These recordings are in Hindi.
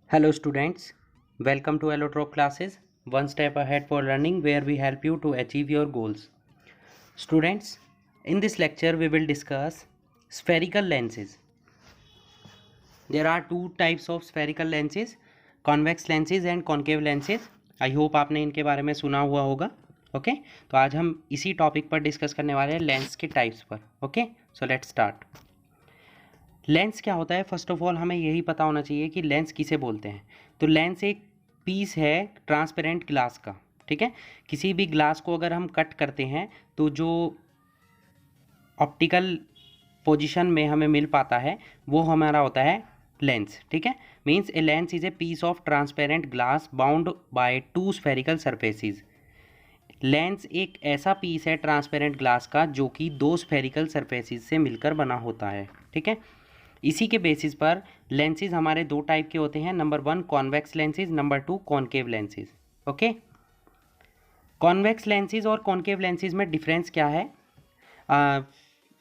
Hello students, welcome to Allotrope classes, one step ahead for learning where we help you to achieve your goals. Students, in this lecture we will discuss spherical lenses. There are two types of spherical lenses, convex lenses and concave lenses. I hope आपने इनके बारे में सुना हुआ होगा. ओके तो आज हम इसी टॉपिक पर डिस्कस करने वाले हैं लेंस के टाइप्स पर. Okay so let's start. Lens क्या होता है? फर्स्ट ऑफ ऑल हमें यही पता होना चाहिए कि लेंस किसे बोलते हैं. तो लेंस एक पीस है ट्रांसपेरेंट ग्लास का. ठीक है, किसी भी ग्लास को अगर हम कट करते हैं तो जो ऑप्टिकल पोजीशन में हमें मिल पाता है वो हमारा होता है लेंस. ठीक है, means a lens is a piece of transparent glass bound by two spherical surfaces. Lens एक ऐसा पीस है ट्रांसपेरेंट ग्लास का जो कि दो स्फेरिकल सरफेसेस से मिलकर बना होता है. ठीक है, इसी के बेसिस पर लेंसेज हमारे दो टाइप के होते हैं. Number one convex lenses, number two concave lenses. Okay, convex lenses और कॉनकेव लेंसेज में डिफरेंस क्या है?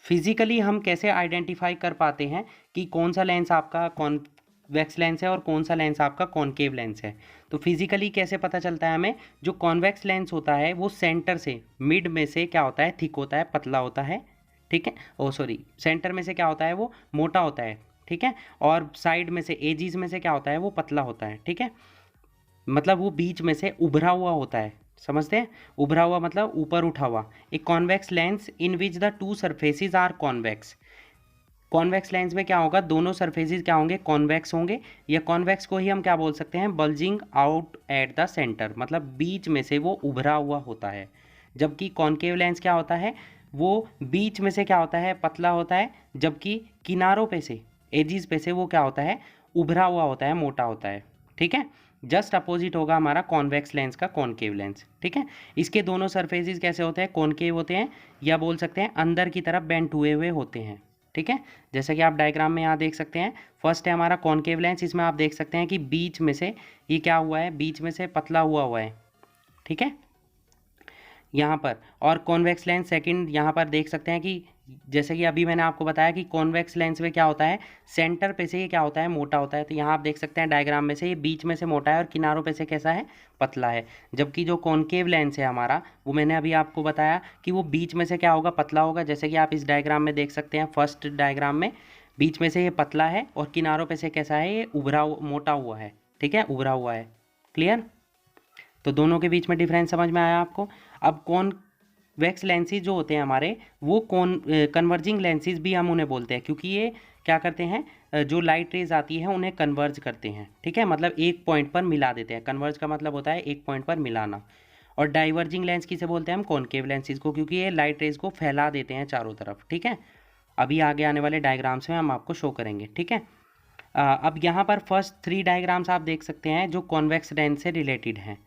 फिजिकली हम कैसे आइडेंटिफाई कर पाते हैं कि कौन सा लेंस आपका कॉन्वेक्स लेंस है और कौन सा लेंस आपका कॉनकेव लेंस है? तो फिजिकली कैसे पता चलता है हमें? जो कॉन्वेक्स लेंस होता है वो सेंटर से, मिड में से क्या होता है, थिक होता है, पतला होता है. ठीक है, सेंटर में से क्या होता है, वो मोटा होता है. ठीक है, और साइड में से, एजीज में से क्या होता है, वो पतला होता है. ठीक है, मतलब वो बीच में से उभरा हुआ होता है. समझते हैं? उभरा हुआ मतलब ऊपर उठा हुआ. एक convex lens in which the two surfaces are convex. Convex lens में क्या होगा, दोनों सरफेसेस क्या होंगे, कॉन्वेक्स होंगे. या कॉन्वेक्स को ही हम क्या बोल सकते हैं, bulging out at the centre, मतलब बीच में से वो उभरा हुआ होता है. जबकि कॉनकेव लेंस क्या होता है, वो बीच में से क्या होता है, पतला होता है, जबकि किनारों पे से, एजिस पे से वो क्या होता है, उभरा हुआ होता है, मोटा होता है. ठीक है, जस्ट अपोजिट होगा हमारा कॉन्वेक्स लेंस का कॉनकेव लेंस. ठीक है, इसके दोनों सरफेसेस कैसे होते हैं, कॉनकेव होते हैं, या बोल सकते हैं अंदर की तरफ बेंट हुए हुए होते हैं. ठीक है, जैसे कि आप डायग्राम में यहाँ देख सकते हैं. फर्स्ट है हमारा कॉनकेव लेंस, इसमें आप देख सकते हैं कि बीच में से ये क्या हुआ है, बीच में से पतला हुआ है. ठीक है, यहाँ पर. और कॉन्वेक्स लेंस सेकंड यहाँ पर देख सकते हैं कि जैसे कि अभी मैंने आपको बताया कि कॉन्वेक्स लेंस में क्या होता है, सेंटर पे से ये क्या होता है, मोटा होता है. तो यहाँ आप देख सकते हैं डायग्राम में से ये बीच में से मोटा है और किनारों पे से कैसा है, पतला है. जबकि जो कॉनकेव लेंस है हमारा, वो मैंने अभी आपको बताया कि वो बीच में से क्या होगा, पतला होगा. जैसे कि आप इस डायग्राम में देख सकते हैं, फर्स्ट डायग्राम में बीच में से ये पतला है और किनारों पे से कैसा है, ये मोटा हुआ है. ठीक है, उभरा हुआ है. क्लियर? तो दोनों के बीच में डिफरेंस समझ में आया आपको? अब कॉन्वेक्स लेंसेज जो होते हैं हमारे, वो कन्वर्जिंग लेंसेज भी हम उन्हें बोलते हैं, क्योंकि ये क्या करते हैं, जो लाइट रेज आती है उन्हें कन्वर्ज करते हैं. ठीक है, मतलब एक पॉइंट पर मिला देते हैं. कन्वर्ज का मतलब होता है एक पॉइंट पर मिलाना. और डाइवर्जिंग लेंस किसे बोलते हैं हम, कॉनकेव लेंसेज को, क्योंकि ये लाइट रेज को फैला देते हैं चारों तरफ. ठीक है, अभी आगे आने वाले डायग्राम्स में हम आपको शो करेंगे. ठीक है, अब यहाँ पर फर्स्ट 3 डायग्राम्स आप देख सकते हैं जो कॉन्वेक्स लेंस से रिलेटेड हैं.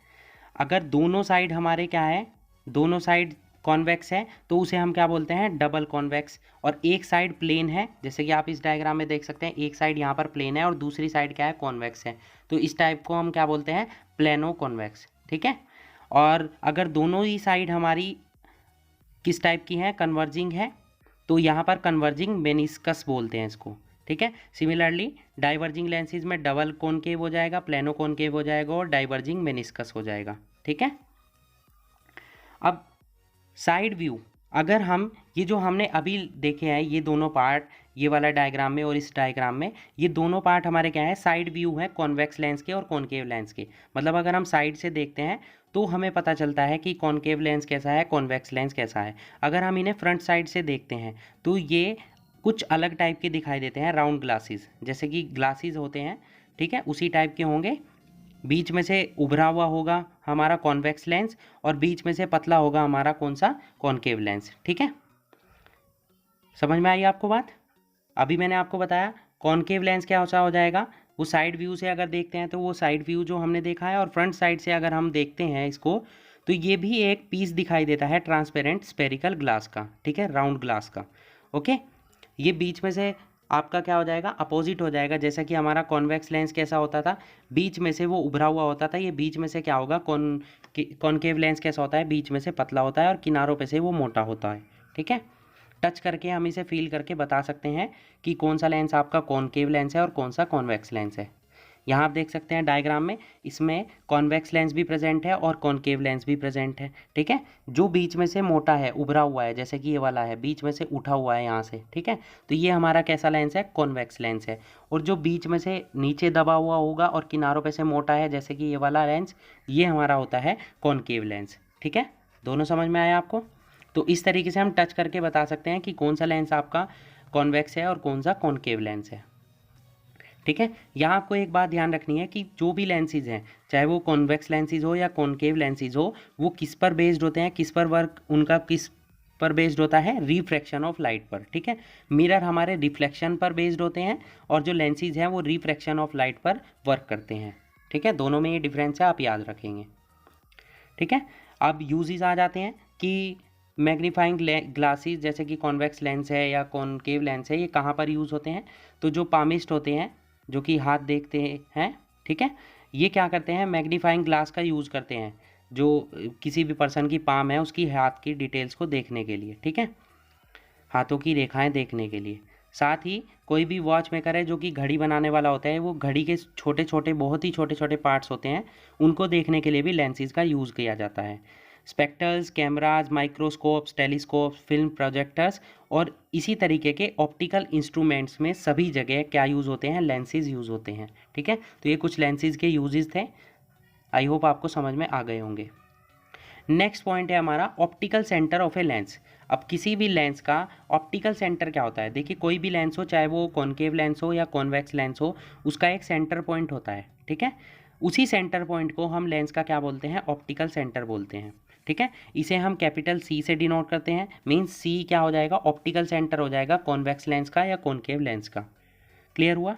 अगर दोनों साइड हमारे क्या है, दोनों साइड कॉन्वेक्स है, तो उसे हम क्या बोलते हैं, डबल कॉन्वेक्स. और एक साइड प्लेन है, जैसे कि आप इस डायग्राम में देख सकते हैं, एक साइड यहाँ पर प्लेन है और दूसरी साइड क्या है, कॉन्वेक्स है. तो इस टाइप को हम क्या बोलते हैं, प्लेनो कॉन्वेक्स. ठीक है, और अगर दोनों ही साइड हमारी किस टाइप की है, कन्वर्जिंग है, तो यहाँ पर कन्वर्जिंग मेनिस्कस बोलते हैं इसको. ठीक है, सिमिलरली डाइवर्जिंग लेंसेज में डबल कॉनकेव हो जाएगा, प्लेनो कॉनकेव हो जाएगा और डाइवर्जिंग मेनिस्कस हो जाएगा. ठीक है, अब साइड व्यू, अगर हम ये जो हमने अभी देखे हैं ये दोनों पार्ट, ये वाला डायग्राम में और इस डायग्राम में, ये दोनों पार्ट हमारे क्या है, साइड व्यू है कॉन्वेक्स लेंस के और कॉनकेव लेंस के. मतलब अगर हम साइड से देखते हैं तो हमें पता चलता है कि कॉनकेव लेंस कैसा है, कॉन्वेक्स लेंस कैसा है. अगर हम इन्हें फ्रंट साइड से देखते हैं तो ये कुछ अलग टाइप के दिखाई देते हैं, राउंड ग्लासेस, जैसे कि ग्लासेस होते हैं. ठीक है, उसी टाइप के होंगे. बीच में से उभरा हुआ होगा हमारा कॉन्वेक्स लेंस और बीच में से पतला होगा हमारा कौन सा, कॉनकेव लेंस. ठीक है, समझ में आई आपको बात? अभी मैंने आपको बताया कॉनकेव लेंस क्या हो जाएगा, वो साइड व्यू से अगर देखते हैं तो वो साइड व्यू जो हमने देखा है, और फ्रंट साइड से अगर हम देखते हैं इसको तो ये भी एक पीस दिखाई देता है ट्रांसपेरेंट स्पेरिकल ग्लास का. ठीक है, राउंड ग्लास का. ओके, ये बीच में से आपका क्या हो जाएगा, अपोजिट हो जाएगा. जैसा कि हमारा कॉन्वेक्स लेंस कैसा होता था, बीच में से वो उभरा हुआ होता था, ये बीच में से क्या होगा, कॉनकेव लेंस कैसा होता है, बीच में से पतला होता है और किनारों पे से वो मोटा होता है. ठीक है, टच करके हम इसे फील करके बता सकते हैं कि कौन सा लेंस आपका कॉनकेव लेंस है और कौन सा कॉन्वेक्स लेंस है. यहाँ आप देख सकते हैं डायग्राम में, इसमें कॉन्वेक्स लेंस भी प्रेजेंट है और कॉनकेव लेंस भी प्रेजेंट है। ठीक है, जो बीच में से मोटा है, उभरा हुआ है, जैसे कि ये वाला है, बीच में से उठा हुआ है यहाँ से, ठीक है, तो ये हमारा कैसा लेंस है, कॉन्वेक्स लेंस है। और जो बीच में से नीचे दबा हुआ होगा और किनारों पे से मोटा है, जैसे कि ये वाला लेंस, ये हमारा होता है कॉनकेव लेंस। ठीक है, दोनों समझ में आया आपको? तो इस तरीके से हम टच करके बता सकते हैं कि कौन सा लेंस आपका कॉन्वेक्स है और कौन सा कॉनकेव लेंस है। ठीक है, यहाँ आपको एक बात ध्यान रखनी है कि जो भी लेंसेज हैं, चाहे वो कॉन्वेक्स लेंसेज हो या कॉनकेव लेंसेज हो, वो किस पर बेस्ड होते हैं, किस पर वर्क उनका किस पर बेस्ड होता है, रिफ्रैक्शन ऑफ लाइट पर। ठीक है, मिरर हमारे रिफ्लेक्शन पर बेस्ड होते हैं और जो लेंसेज हैं वो रिफ्रैक्शन ऑफ लाइट पर वर्क करते हैं। ठीक है, दोनों में ये डिफरेंस है, आप याद रखेंगे। ठीक है, अब यूजेस आ जाते हैं कि मैग्नीफाइंग ग्लासेस जैसे कि कॉन्वेक्स लेंस है या कॉनकेव लेंस है, ये कहाँ पर यूज़ होते हैं? तो जो पामिस्ट होते हैं, जो कि हाथ देखते हैं, ठीक है, ये क्या करते हैं, मैग्नीफाइंग ग्लास का यूज़ करते हैं, जो किसी भी पर्सन की पाम है उसकी हाथ की डिटेल्स को देखने के लिए। ठीक है, हाथों की रेखाएं देखने के लिए। साथ ही कोई भी वॉच मेकर है जो कि घड़ी बनाने वाला होता है, वो घड़ी के छोटे छोटे, बहुत ही छोटे छोटे पार्ट्स होते हैं, उनको देखने के लिए भी लेंसेज का यूज़ किया जाता है। Spectres, cameras, microscopes, telescopes, film projectors और इसी तरीके के ऑप्टिकल इंस्ट्रूमेंट्स में सभी जगह क्या यूज़ होते हैं, लेंसेज यूज़ होते हैं। ठीक है, तो ये कुछ लेंसेज के यूजेस थे, आई होप आपको समझ में आ गए होंगे। नेक्स्ट पॉइंट है हमारा optical centre of a lens. अब किसी भी लेंस का ऑप्टिकल सेंटर क्या होता है? देखिए, कोई भी लेंस हो, चाहे वो कॉनकेव लेंस हो या कॉन्वेक्स लेंस हो, उसका एक सेंटर पॉइंट होता है। ठीक है, उसी सेंटर पॉइंट को हम लेंस का क्या बोलते हैं, ऑप्टिकल सेंटर बोलते हैं। ठीक है, इसे हम कैपिटल सी से डिनोट करते हैं, मीन्स सी क्या हो जाएगा, ऑप्टिकल सेंटर हो जाएगा कॉन्वेक्स लेंस का या कॉनकेव लेंस का। क्लियर हुआ?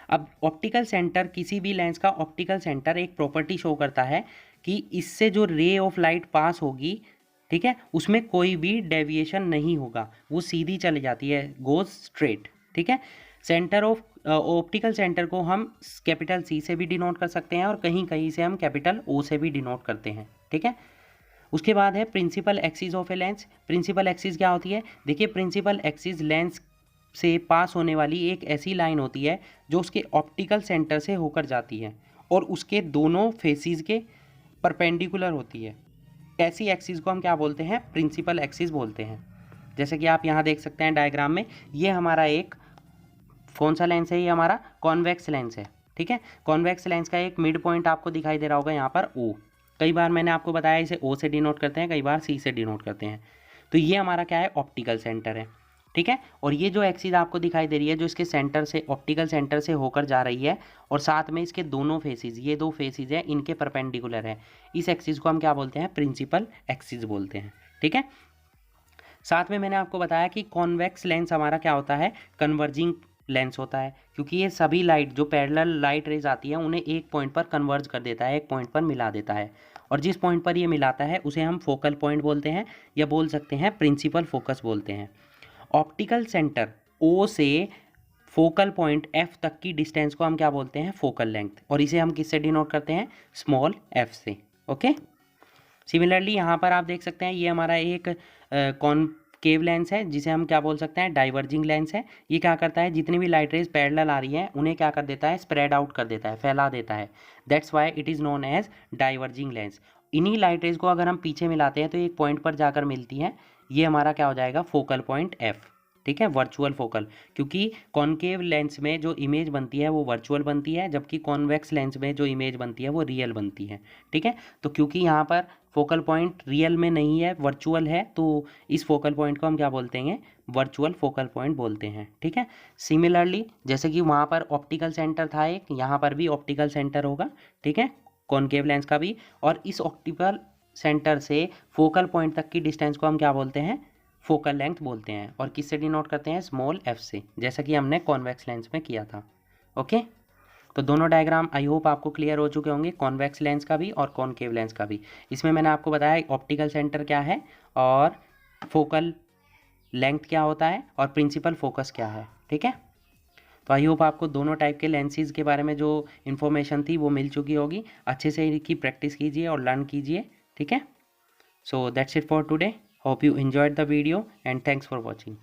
अब ऑप्टिकल सेंटर, किसी भी लेंस का ऑप्टिकल सेंटर एक प्रॉपर्टी शो करता है कि इससे जो रे ऑफ लाइट पास होगी, ठीक है, उसमें कोई भी डेविएशन नहीं होगा, वो सीधी चली जाती है, गोज स्ट्रेट। ठीक है, सेंटर ऑफ ऑप्टिकल सेंटर को हम कैपिटल सी से भी डिनोट कर सकते हैं और कहीं कहीं से हम कैपिटल ओ से भी डिनोट करते हैं। ठीक है, उसके बाद है principal axis of a lens. Principal axis क्या होती है? देखिए, प्रिंसिपल एक्सिस लेंस से पास होने वाली एक ऐसी लाइन होती है जो उसके ऑप्टिकल सेंटर से होकर जाती है और उसके दोनों फेसिस के परपेंडिकुलर होती है। ऐसी एक्सिस को हम क्या बोलते हैं? प्रिंसिपल एक्सिस बोलते हैं। जैसे कि आप यहाँ देख सकते हैं डायग्राम में, ये हमारा एक कौन सा लेंस है, ये हमारा कॉन्वेक्स लेंस है। ठीक है, कॉन्वेक्स लेंस का एक मिड पॉइंट आपको दिखाई दे रहा होगा यहाँ पर, ओ। कई बार मैंने आपको बताया इसे ओ से डिनोट करते हैं, कई बार सी से डिनोट करते हैं। तो ये हमारा क्या है, ऑप्टिकल सेंटर है। ठीक है, और ये जो एक्सिस आपको दिखाई दे रही है, जो इसके सेंटर से, ऑप्टिकल सेंटर से होकर जा रही है और साथ में इसके दोनों फेसिस, ये दो फेसिस है, इनके परपेंडिकुलर है, इस एक्सिस को हम क्या बोलते हैं? प्रिंसिपल एक्सिस बोलते हैं। ठीक है, साथ में मैंने आपको बताया कि कॉन्वेक्स लेंस हमारा क्या होता है, कन्वर्जिंग लेंस होता है, क्योंकि ये सभी लाइट, जो पैरेलल लाइट रेज आती है, उन्हें एक पॉइंट पर कन्वर्ज कर देता है, एक पॉइंट पर मिला देता है, और जिस पॉइंट पर ये मिलाता है उसे हम फोकल पॉइंट बोलते हैं, या बोल सकते हैं प्रिंसिपल फोकस बोलते हैं। ऑप्टिकल सेंटर ओ से फोकल पॉइंट एफ तक की डिस्टेंस को हम क्या बोलते हैं? फोकल लेंथ, और इसे हम किससे डिनोट करते हैं? स्मॉल एफ से। ओके, सिमिलरली यहाँ पर आप देख सकते हैं, ये हमारा एक कॉनकेव लेंस है, जिसे हम क्या बोल सकते हैं? डाइवर्जिंग लेंस है। ये क्या करता है, जितनी भी लाइट रेज पैरेलल आ रही है उन्हें क्या कर देता है? स्प्रेड आउट कर देता है, फैला देता है। That's why it is known as diverging lens. इन्हीं लाइट रेज को अगर हम पीछे मिलाते हैं तो एक पॉइंट पर जाकर मिलती है, ये हमारा क्या हो जाएगा? Focal point F. ठीक है, वर्चुअल फोकल, क्योंकि कॉनकेव लेंस में जो इमेज बनती है वो वर्चुअल बनती है, जबकि कॉन्वेक्स लेंस में जो इमेज बनती है वो रियल बनती है। ठीक है, तो क्योंकि यहाँ पर फोकल पॉइंट रियल में नहीं है, वर्चुअल है, तो इस फोकल पॉइंट को हम क्या बोलते हैं? वर्चुअल फोकल पॉइंट बोलते हैं। ठीक है, सिमिलरली जैसे कि वहाँ पर ऑप्टिकल सेंटर था एक, यहाँ पर भी ऑप्टिकल सेंटर होगा। ठीक है, कॉनकेव लेंस का भी, और इस ऑप्टिकल सेंटर से फोकल पॉइंट तक की डिस्टेंस को हम क्या बोलते हैं? फोकल लेंथ बोलते हैं, और किससे डिनोट करते हैं? स्मॉल एफ से, जैसा कि हमने कॉन्वेक्स लेंस में किया था। ओके, तो दोनों डायग्राम आई होप आपको क्लियर हो चुके होंगे, कॉन्वेक्स लेंस का भी और कॉनकेव लेंस का भी। इसमें मैंने आपको बताया ऑप्टिकल सेंटर क्या है और फोकल लेंथ क्या होता है और प्रिंसिपल फोकस क्या है। ठीक है, तो आई होप आपको दोनों टाइप के लेंसेज के बारे में जो इन्फॉर्मेशन थी वो मिल चुकी होगी। अच्छे से इनकी प्रैक्टिस कीजिए और लर्न कीजिए। ठीक है, so that's it for today. Hope you enjoyed the video and thanks for watching.